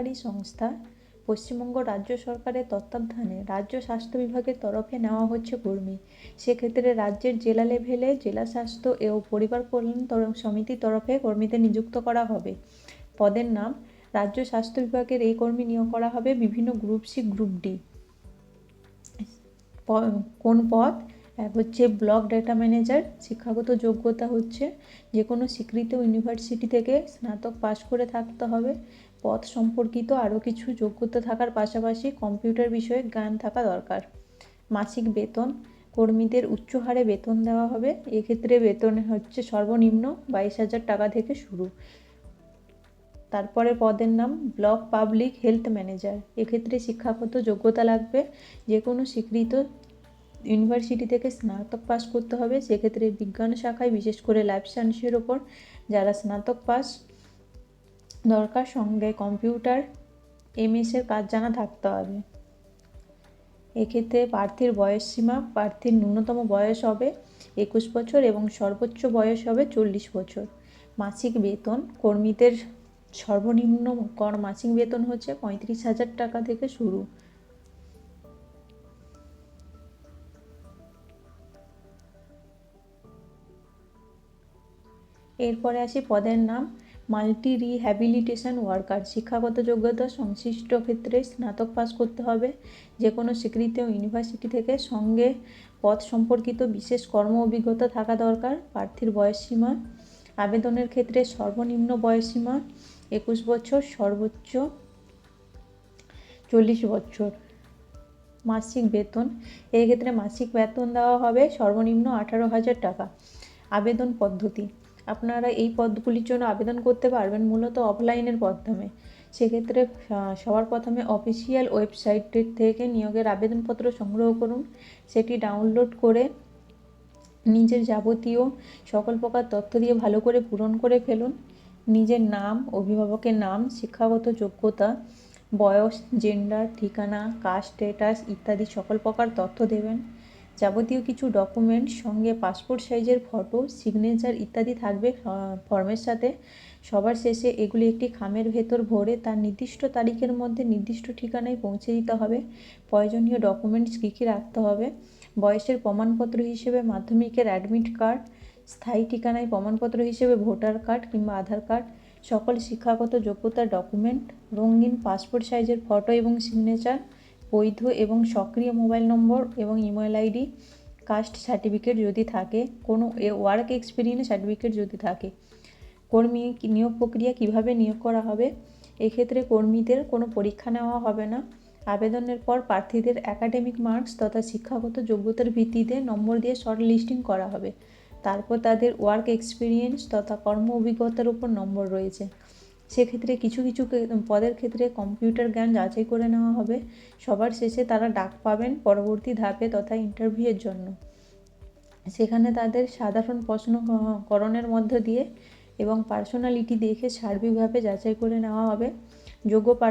সরকারি সংস্থা পশ্চিমবঙ্গ রাজ্য সরকারের তত্ত্বাবধানে রাজ্য স্বাস্থ্য বিভাগের তরফে নেওয়া হচ্ছে কর্মী। সেক্ষেত্রে রাজ্যের জেলা লেভেলে জেলা স্বাস্থ্য ও পরিবার কল্যাণ সমিতির তরফে কর্মীদের নিযুক্ত করা হবে। পদের নাম রাজ্য স্বাস্থ্য বিভাগের এই কর্মী নিয়োগ করা হবে বিভিন্ন গ্রুপ সি গ্রুপ ডি। কোন পদ? এক হচ্ছে ব্লক ডেটা ম্যানেজার। শিক্ষাগত যোগ্যতা হচ্ছে যে কোনো স্বীকৃত ইউনিভার্সিটি থেকে স্নাতক পাশ করে থাকতে হবে। পদ সম্পর্কিত আরও কিছু যোগ্যতা থাকার পাশাপাশি কম্পিউটার বিষয়ে জ্ঞান থাকা দরকার। মাসিক বেতন, কর্মীদের উচ্চ হারে বেতন দেওয়া হবে। এক্ষেত্রে বেতন হচ্ছে সর্বনিম্ন 22,000 টাকা থেকে শুরু। তারপরে পদের নাম ব্লক পাবলিক হেলথ ম্যানেজার। এক্ষেত্রে শিক্ষাগত যোগ্যতা লাগবে, যে কোনো স্বীকৃত ইউনিভার্সিটি থেকে স্নাতক পাস করতে হবে। সেক্ষেত্রে বিজ্ঞান শাখায় বিশেষ করে লাইফ সায়েন্সের ওপর যারা স্নাতক পাস দরকার, সঙ্গে কম্পিউটার এমএসের কাজ জানা থাকতে হবে। এক্ষেত্রে প্রার্থীর বয়সসীমা, প্রার্থীর ন্যূনতম বয়স হবে 21 বছর এবং সর্বোচ্চ বয়স হবে 40 বছর। মাসিক বেতন, কর্মীদের সর্বনিম্ন মাসিক বেতন হচ্ছে 35,000 টাকা থেকে শুরু। এরপরে আসি পদের নাম মাল্টি রিহ্যাবিলিটেশন ওয়ার্কার। শিক্ষাগত যোগ্যতা সংশ্লিষ্ট ক্ষেত্রে স্নাতক পাস করতে হবে যে কোনো স্বীকৃত ইউনিভার্সিটি থেকে, সঙ্গে পদ সম্পর্কিত বিশেষ কর্ম অভিজ্ঞতা থাকা দরকার। প্রার্থীর বয়সসীমা, আবেদনের ক্ষেত্রে সর্বনিম্ন বয়সসীমা 21 বছর, সর্বোচ্চ 40 বছর। মাসিক বেতন, এক্ষেত্রে মাসিক বেতন দেওয়া হবে সর্বনিম্ন 18,000 টাকা। আবেদন পদ্ধতি, আপনারা এই পদগুলির জন্য আবেদন করতে পারবেন মূলত অফলাইনের মাধ্যমে। সেক্ষেত্রে সবার প্রথমে অফিসিয়াল ওয়েবসাইটের থেকে নিয়োগের আবেদনপত্র সংগ্রহ করুন। সেটি ডাউনলোড করে নিজের যাবতীয় সকল প্রকার তথ্য দিয়ে ভালো করে পূরণ করে ফেলুন। নিজের নাম, অভিভাবকের নাম, শিক্ষাগত যোগ্যতা, বয়স, জেন্ডার, ঠিকানা, কাস্ট স্ট্যাটাস ইত্যাদি সকল প্রকার তথ্য দেবেন। যাবতীয় কিছু ডকুমেন্ট সঙ্গে পাসপোর্ট সাইজের ফটো, সিগনেচার ইত্যাদি থাকবে ফর্মের সাথে। সবার শেষে এগুলি একটি খামের ভেতর ভরে তার নির্দিষ্ট তারিখের মধ্যে নির্দিষ্ট ঠিকানায় পৌঁছে দিতে হবে। প্রয়োজনীয় ডকুমেন্টস কী কী রাখতে হবে? বয়সের প্রমাণপত্র হিসেবে মাধ্যমিকের অ্যাডমিট কার্ড, স্থায়ী ঠিকানায় প্রমাণপত্র হিসেবে ভোটার কার্ড কিংবা আধার কার্ড, সকল শিক্ষাগত যোগ্যতার ডকুমেন্ট, রঙিন পাসপোর্ট সাইজের ফটো এবং সিগনেচার, বৈধ এবং সক্রিয় মোবাইল নম্বর এবং ইমেল আইডি, কাস্ট সার্টিফিকেট যদি থাকে, কোনো ওয়ার্ক এক্সপিরিয়েন্স সার্টিফিকেট যদি থাকে। কর্মী নিয়োগ প্রক্রিয়া কিভাবে নিয়োগ করা হবে? এক্ষেত্রে কর্মীদের কোনো পরীক্ষা নেওয়া হবে না। আবেদনের পর প্রার্থীদের একাডেমিক মার্কস তথা শিক্ষাগত যোগ্যতার ভিত্তিতে নম্বর দিয়ে শর্ট লিস্টিং করা হবে। তারপর তাদের ওয়ার্ক এক্সপিরিয়েন্স তথা কর্ম অভিজ্ঞতার উপর নম্বর রয়েছে। সেক্ষেত্রে কিছু কিছু পদের ক্ষেত্রে কম্পিউটার জ্ঞান যাচাই করে নেওয়া হবে। সবার শেষে তারা ডাক পাবেন পরবর্তী ধাপে তথা ইন্টারভিউয়ের জন্য। সেখানে তাদের সাধারণ প্রশ্নকরণের মধ্য দিয়ে এবং পার্সোনালিটি দেখে সার্বিকভাবে যাচাই করে নেওয়া হবে। যোগ্য প্রার্থী